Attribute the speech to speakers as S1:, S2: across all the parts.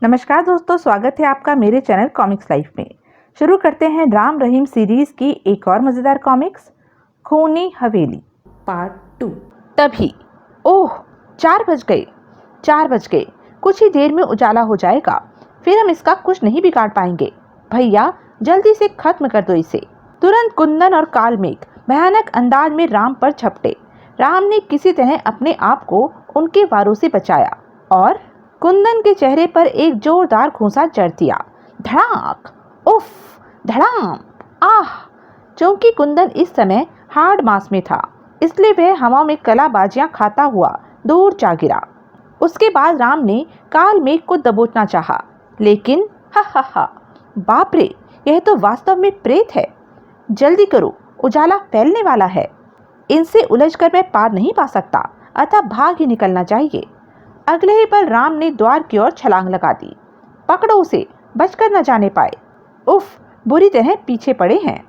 S1: नमस्कार दोस्तों, स्वागत है आपका मेरे चैनल कॉमिक्स लाइफ में। शुरू करते हैं राम रहीम सीरीज की एक और मज़ेदार कॉमिक्स, खूनी हवेली पार्ट 2। तभी ओह 4 बज गए। कुछ ही देर में उजाला हो जाएगा, फिर हम इसका कुछ नहीं बिगाड़ पाएंगे। भैया जल्दी से खत्म कर दो इसे। तुरंत कुंदन और कालमेघ भयानक अंदाज में राम पर झपटे। राम ने किसी तरह अपने आप को उनके वारों से बचाया और कुंदन के चेहरे पर एक जोरदार घूंसा जड़ दिया। धड़ाक, उफ, धड़ाम, आह। चूंकि कुंदन इस समय हार्ड मास में था, इसलिए वह हवा में कलाबाजियां खाता हुआ दूर जा गिरा। उसके बाद राम ने कालमेघ को दबोचना चाहा, लेकिन हा, बाप रे, यह तो वास्तव में प्रेत है। जल्दी करो, उजाला फैलने वाला है। इनसे उलझकर मैं पार नहीं पा सकता, अतः भाग ही निकलना चाहिए। अगले ही पल राम ने द्वार की ओर छलांग लगा दी। पकड़ो उसे, बचकर न जाने पाए। उफ, बुरी तरह पीछे पड़े हैं।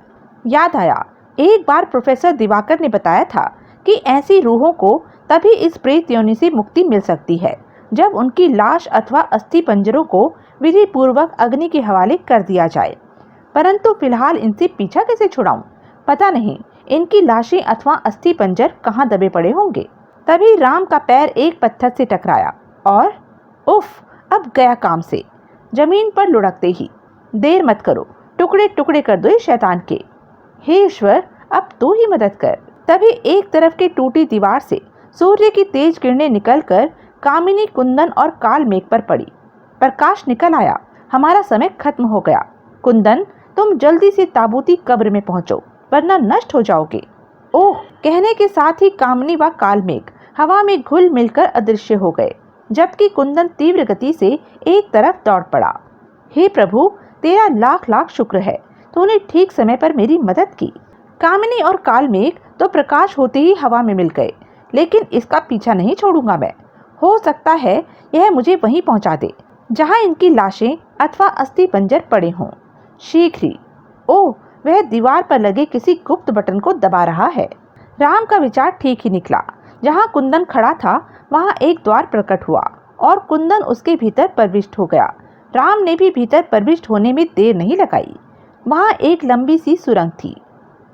S1: याद आया, एक बार प्रोफेसर दिवाकर ने बताया था कि ऐसी रूहों को तभी इस प्रेत योनि से मुक्ति मिल सकती है जब उनकी लाश अथवा अस्थि पंजरों को विधि पूर्वक अग्नि के हवाले कर दिया जाए। परंतु फिलहाल इनसे पीछा कैसे छुड़ाऊं? पता नहीं इनकी लाशें अथवा अस्थि पंजर कहाँ दबे पड़े होंगे। तभी राम का पैर एक पत्थर से टकराया और उफ, अब गया काम से। जमीन पर लुढ़कते ही, देर मत करो, टुकड़े टुकड़े कर दो इस शैतान के। हे ईश्वर, अब तू ही मदद कर। तभी एक तरफ की टूटी दीवार से सूर्य की तेज किरणें निकलकर कामिनी, कुंदन और कालमेघ पर पड़ी। प्रकाश निकल आया। हमारा समय खत्म हो गया। कुंदन, तुम जल्दी से ताबूती कब्र में पहुंचो, वरना नष्ट हो जाओगे। ओह, कहने के साथ ही कामिनी व कालमेघ हवा में घुल मिलकर अदृश्य हो गए, जबकि कुंदन तीव्र गति से एक तरफ दौड़ पड़ा। हे प्रभु, तेरा लाख लाख शुक्र है, तूने ठीक समय पर मेरी मदद की। कामिनी और कालमेघ तो प्रकाश होते ही हवा में मिल गए, लेकिन इसका पीछा नहीं छोड़ूंगा मैं। हो सकता है यह मुझे वहीं पहुंचा दे जहां इनकी लाशें अथवा अस्थि पंजर पड़े हों। शीघ्र ही। ओह, वह दीवार पर लगे किसी गुप्त बटन को दबा रहा है। राम का विचार ठीक ही निकला। जहां कुंदन खड़ा था वहां एक द्वार प्रकट हुआ और कुंदन उसके भीतर प्रविष्ट हो गया। राम ने भी भीतर प्रविष्ट होने में देर नहीं लगाई। वहां एक लंबी सी सुरंग थी।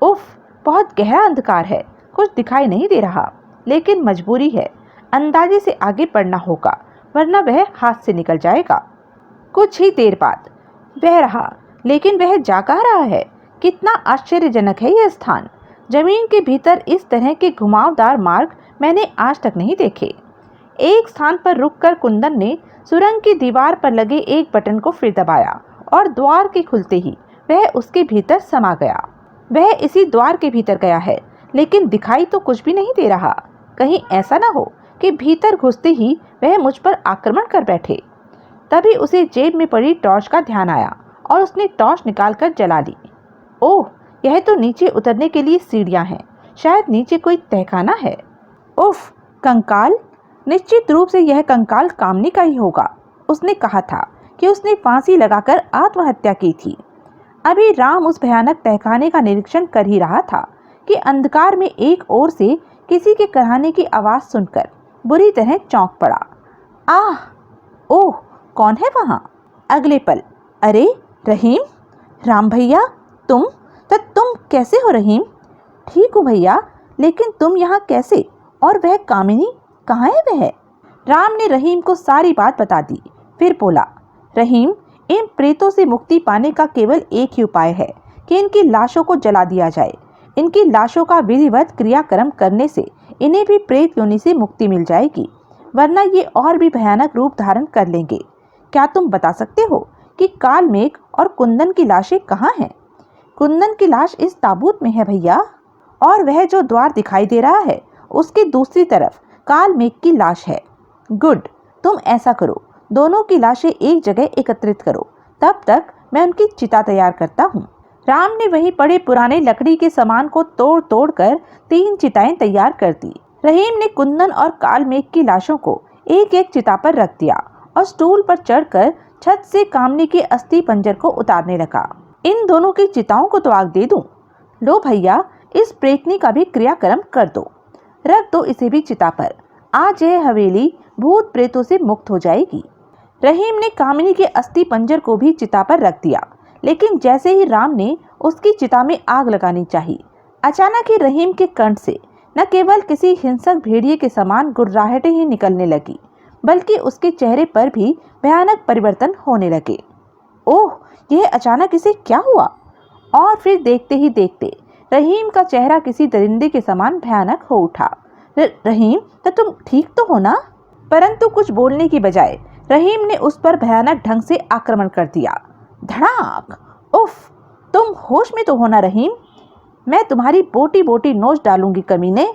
S1: उफ, बहुत गहरा अंधकार है, कुछ दिखाई नहीं दे रहा, लेकिन मजबूरी है, अंदाजे से आगे बढ़ना होगा, वरना वह हाथ से निकल जाएगा। कुछ ही देर बाद वह रहा, लेकिन वह जा कहाँ रहा है? कितना आश्चर्यजनक है यह स्थान। जमीन के भीतर इस तरह के घुमावदार मार्ग मैंने आज तक नहीं देखे। एक स्थान पर रुककर कुंदन ने सुरंग की दीवार पर लगे एक बटन को फिर दबाया और द्वार के खुलते ही वह उसके भीतर समा गया। वह इसी द्वार के भीतर गया है, लेकिन दिखाई तो कुछ भी नहीं दे रहा। कहीं ऐसा ना हो कि भीतर घुसते ही वह मुझ पर आक्रमण कर बैठे। तभी उसे जेब में पड़ी टॉर्च का ध्यान आया और उसने टॉर्च निकालकर जला ली। ओह, यह तो नीचे उतरने के लिए सीढ़ियां हैं। शायद नीचे कोई तहखाना है। उफ, कंकाल। निश्चित रूप से यह कंकाल कामिनी का ही होगा। उसने कहा था कि उसने फांसी लगाकर आत्महत्या की थी। अभी राम उस भयानक तहखाने का निरीक्षण कर ही रहा था कि अंधकार में एक ओर से किसी के कराहने की आवाज सुनकर बुरी तरह चौंक पड़ा। आह, ओह, कौन है वहां? अगले पल, अरे रहीम, राम भैया, तुम कैसे हो रहीम? ठीक हूँ भैया, लेकिन तुम यहाँ कैसे? और वह कामिनी कहाँ है वह? राम ने रहीम को सारी बात बता दी। फिर बोला, रहीम, इन प्रेतों से मुक्ति पाने का केवल एक ही उपाय है कि इनकी लाशों को जला दिया जाए। इनकी लाशों का विधिवत क्रियाक्रम करने से इन्हें भी प्रेत योनि से मुक्ति मिल जाएगी, वरना ये और भी भयानक रूप धारण कर लेंगे। क्या तुम बता सकते हो कि कालमेघ और कुंदन की लाशें कहाँ हैं? कुंदन की लाश इस ताबूत में है भैया, और वह जो द्वार दिखाई दे रहा है उसके दूसरी तरफ कालमेघ की लाश है। गुड, तुम ऐसा करो, दोनों की लाशें एक जगह एकत्रित करो, तब तक मैं उनकी चिता तैयार करता हूँ। राम ने वहीं पड़े पुराने लकड़ी के सामान को तोड़ तोड़ कर 3 चिताएं तैयार कर दी। रहीम ने कुंदन और कालमेघ की लाशों को एक एक चिता पर रख दिया और स्टूल पर चढ़कर छत से कामिनी के अस्थि पंजर को उतारने लगा। इन दोनों की चिताओं को तो आग दे दूं। लो भैया, इस प्रेतनी का भी क्रियाक्रम कर दो, रख दो इसे भी चिता पर। आज यह हवेली भूत प्रेतों से मुक्त हो जाएगी। रहीम ने कामिनी के अस्थि पंजर को भी चिता पर रख दिया, लेकिन जैसे ही राम ने उसकी चिता में आग लगानी चाहिए, अचानक ही रहीम के कंठ से न केवल किसी हिंसक भेड़िए के समान गुर्राहटें ही निकलने लगी, बल्कि उसके चेहरे पर भी भयानक परिवर्तन होने लगे। ओह, यह अचानक इसे क्या हुआ? और फिर देखते ही देखते रहीम का चेहरा किसी दरिंदे के समान भयानक हो उठा। रहीम, तो तुम ठीक तो हो ना? परंतु कुछ बोलने की बजाय रहीम ने उस पर भयानक ढंग से आक्रमण कर दिया। धड़ाक! उफ, तुम होश में तो हो ना रहीम? मैं तुम्हारी बोटी बोटी नोच डालूंगी कमीने।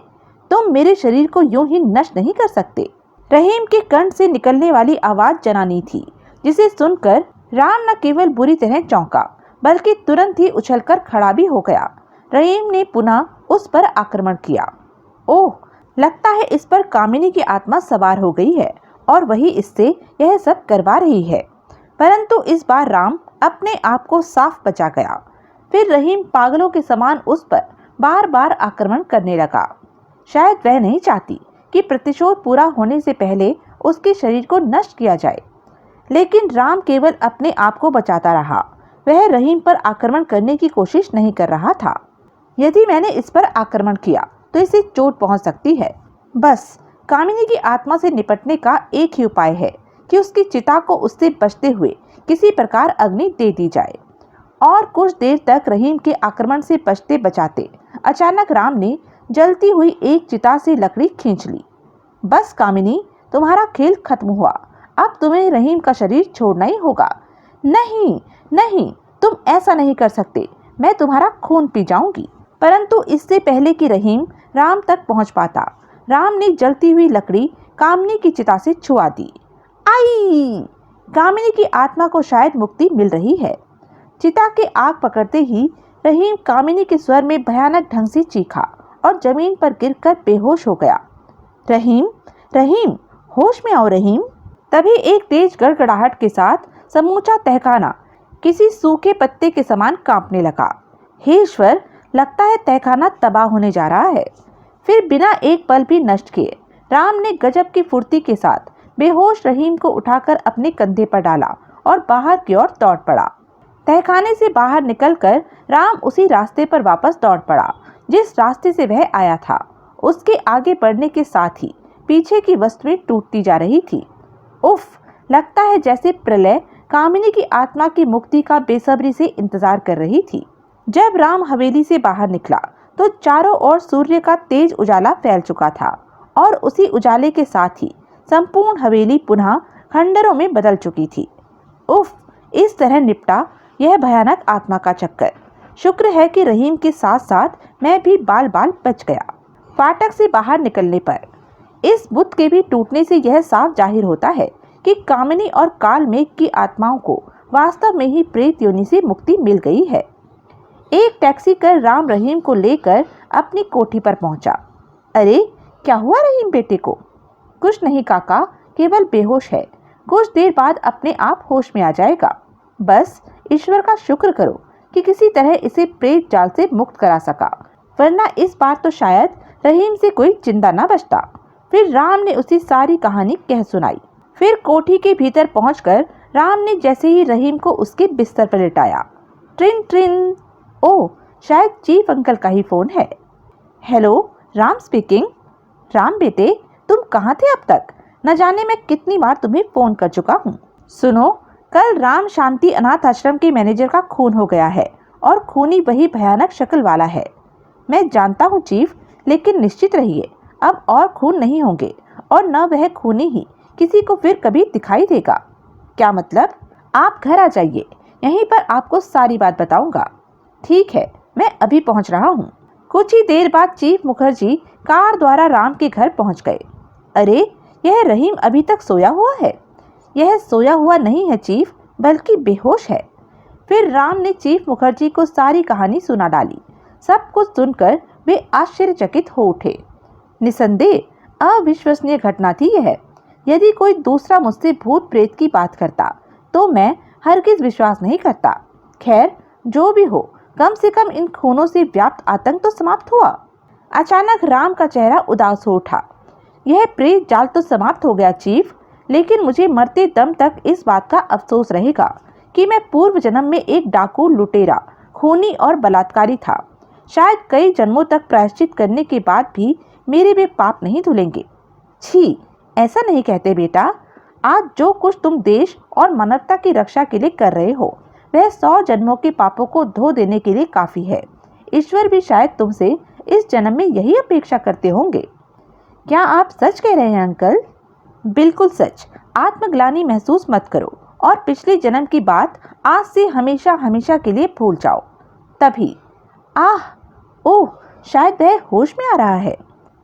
S1: तुम मेरे शरीर को यूं ही नष्ट नहीं कर सकते। रहीम के कंठ से निकलने वाली आवाज जनानी थी, जिसे सुनकर राम न केवल बुरी तरह चौंका, बल्कि तुरंत ही उछलकर खड़ा भी हो गया। रहीम ने पुनः उस पर आक्रमण किया। ओह, लगता है इस पर कामिनी की आत्मा सवार हो गई है और वही इससे यह सब करवा रही है। परंतु इस बार राम अपने आप को साफ बचा गया। फिर रहीम पागलों के समान उस पर बार बार आक्रमण करने लगा। शायद वह नहीं चाहती कि प्रतिशोध पूरा होने से पहले उसके शरीर को नष्ट किया जाए, लेकिन राम केवल अपने आप को बचाता रहा। वह रहीम पर आक्रमण करने की कोशिश नहीं कर रहा था। यदि मैंने इस पर आक्रमण किया तो इसे चोट पहुंच सकती है। बस कामिनी की आत्मा से निपटने का एक ही उपाय है कि उसकी चिता को उससे बचते हुए किसी प्रकार अग्नि दे दी जाए। और कुछ देर तक रहीम के आक्रमण से बचते बचाते अचानक राम ने जलती हुई एक चिता से लकड़ी खींच ली। बस कामिनी, तुम्हारा खेल खत्म हुआ। अब तुम्हें रहीम का शरीर छोड़ना ही होगा। नहीं नहीं, तुम ऐसा नहीं कर सकते। मैं तुम्हारा खून पी जाऊंगी। परंतु इससे पहले कि रहीम राम तक पहुंच पाता, राम ने जलती हुई लकड़ी कामिनी की चिता से छुआ दी। आई! कामिनी की आत्मा को शायद मुक्ति मिल रही है। चिता के आग पकड़ते ही रहीम कामिनी के स्वर में भयानक ढंग से चीखा और जमीन पर गिरकर बेहोश हो गया। रहीम, रहीम, होश में आओ रहीम। तभी एक तेज गड़गड़ाहट के साथ समूचा तहखाना किसी सूखे पत्ते के समान कांपने लगा। हे ईश्वर, लगता है तहखाना तबाह होने जा रहा है। फिर बिना एक पल भी नष्ट किए राम ने गजब की फुर्ती के साथ बेहोश रहीम को उठाकर अपने कंधे पर डाला और बाहर की ओर दौड़ पड़ा। तहखाने से बाहर निकलकर राम उसी रास्ते पर वापस दौड़ पड़ा जिस रास्ते से वह आया था। उसके आगे बढ़ने के साथ ही पीछे की वस्तुएं टूटती जा रही थी। उफ, लगता है जैसे प्रलय कामिनी की आत्मा की मुक्ति का बेसब्री से इंतजार कर रही थी। जब राम हवेली से बाहर निकला तो चारों ओर सूर्य का तेज उजाला फैल चुका था और उसी उजाले के साथ ही संपूर्ण हवेली पुनः खंडरों में बदल चुकी थी। उफ, इस तरह निपटा यह भयानक आत्मा का चक्कर। शुक्र है कि रहीम के साथ साथ मैं भी बाल बाल बच गया। फाटक से बाहर निकलने पर इस बुत के भी टूटने से यह साफ जाहिर होता है कि कामिनी और काल मेघ की आत्माओं को वास्तव में ही प्रेत योनि से मुक्ति मिल गई है। एक टैक्सी कर राम रहीम को लेकर अपनी कोठी पर पहुंचा। अरे, क्या हुआ रहीम बेटे को? कुछ नहीं काका, केवल बेहोश है। कुछ देर बाद अपने आप होश में आ जाएगा। बस ईश्वर का शुक्र करो कि किसी तरह इसे प्रेत जाल से मुक्त करा सका, वरना इस बार तो शायद रहीम से कोई जिंदा न बचता। फिर राम ने उसी सारी कहानी कह सुनाई। फिर कोठी के भीतर पहुंचकर राम ने जैसे ही रहीम को उसके बिस्तर पर लिटाया, ट्रिन ट्रिन। ओह, शायद चीफ अंकल का ही फोन है। Hello, Ram speaking. राम बेटे, तुम कहाँ थे अब तक? न जाने मैं कितनी बार तुम्हें फोन कर चुका हूँ। सुनो, कल राम शांति अनाथ आश्रम के मैनेजर का खून हो गया है और खूनी वही भयानक शक्ल वाला है। मैं जानता हूँ चीफ, लेकिन निश्चित रहिए अब और खून नहीं होंगे और न वह खूनी ही किसी को फिर कभी दिखाई देगा। क्या मतलब? आप घर आ जाइए, यहीं पर आपको सारी बात बताऊंगा। ठीक है, मैं अभी पहुंच रहा हूं। कुछ ही देर बाद चीफ मुखर्जी कार द्वारा राम के घर पहुंच गए। अरे, यह रहीम अभी तक सोया हुआ है? यह सोया हुआ नहीं है चीफ, बल्कि बेहोश है। फिर राम ने चीफ मुखर्जी को सारी कहानी सुना डाली। सब कुछ सुनकर वे आश्चर्यचकित हो उठे। निसंदेह अविश्वसनीय घटना थी यह। यदि कोई दूसरा मुझसे भूत प्रेत की बात करता तो मैं हरगिज विश्वास नहीं करता। खैर, जो भी हो, कम से कम इन खूनों से व्याप्त आतंक तो समाप्त हुआ। अचानक राम का चेहरा उदास हो उठा। यह प्रेत जाल तो समाप्त हो गया चीफ, लेकिन मुझे मरते दम तक इस बात का अफसोस रहेगा कि मैं पूर्व जन्म में एक डाकू, लुटेरा, खूनी और बलात्कारी था। शायद कई जन्मों तक प्रायश्चित करने के बाद भी मेरे वे पाप नहीं धुलेंगे। छी, ऐसा नहीं कहते बेटा। आज जो कुछ तुम देश और मानवता की रक्षा के लिए कर रहे हो, वह 100 जन्मों के पापों को धो देने के लिए काफी है। ईश्वर भी शायद तुमसे इस जन्म में यही अपेक्षा करते होंगे। क्या आप सच कह रहे हैं अंकल? बिल्कुल सच। आत्मग्लानि महसूस मत करो और पिछले जन्म की बात आज से हमेशा हमेशा के लिए भूल जाओ। तभी ओह, शायद वह होश में आ रहा है।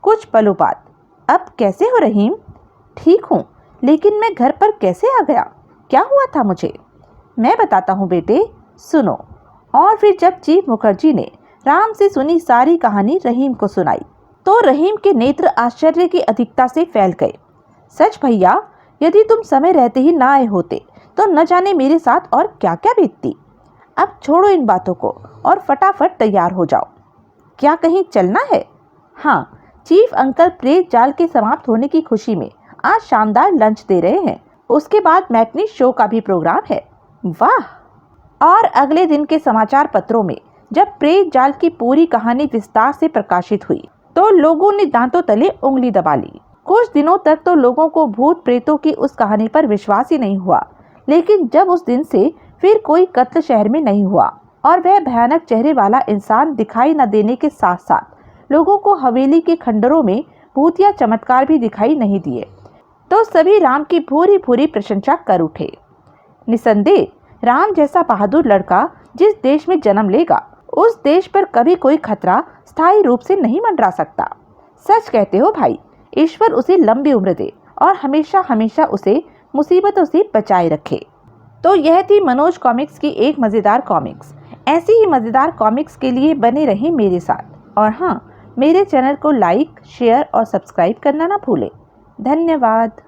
S1: कुछ पलों बाद, अब कैसे हो रहीम? ठीक हूँ, लेकिन मैं घर पर कैसे आ गया? क्या हुआ था मुझे? मैं बताता हूँ बेटे, सुनो। और फिर जब चीफ मुखर्जी ने राम से सुनी सारी कहानी रहीम को सुनाई तो रहीम के नेत्र आश्चर्य की अधिकता से फैल गए। सच भैया, यदि तुम समय रहते ही ना आए होते तो न जाने मेरे साथ और क्या क्या बीतती। अब छोड़ो इन बातों को और फटाफट तैयार हो जाओ। क्या कहीं चलना है? हाँ, चीफ अंकल प्रेत जाल के समाप्त होने की खुशी में आज शानदार लंच दे रहे हैं। उसके बाद मैटनी शो का भी प्रोग्राम है। वाह! और अगले दिन के समाचार पत्रों में जब प्रेत जाल की पूरी कहानी विस्तार से प्रकाशित हुई तो लोगों ने दांतों तले उंगली दबा ली। कुछ दिनों तक तो लोगों को भूत प्रेतों की उस कहानी पर विश्वास ही नहीं हुआ, लेकिन जब उस दिन से फिर कोई कत्ल शहर में नहीं हुआ और वह भयानक चेहरे वाला इंसान दिखाई न देने के साथ साथ लोगों को हवेली के खंडरों में भूत या चमत्कार भी दिखाई नहीं दिए, तो सभी राम की भूरी भूरी प्रशंसा कर उठे। निसंदेह राम जैसा बहादुर लड़का जिस देश में जन्म लेगा, उस देश पर कभी कोई खतरा स्थायी रूप से नहीं मंडरा सकता। सच कहते हो भाई, ईश्वर उसे लंबी उम्र दे और हमेशा हमेशा उसे मुसीबतों से बचाए रखे। तो यह थी मनोज कॉमिक्स की एक मज़ेदार कॉमिक्स। ऐसी ही मज़ेदार कॉमिक्स के लिए बने रहें मेरे साथ। और हाँ, मेरे चैनल को लाइक, शेयर और सब्सक्राइब करना ना भूलें। धन्यवाद।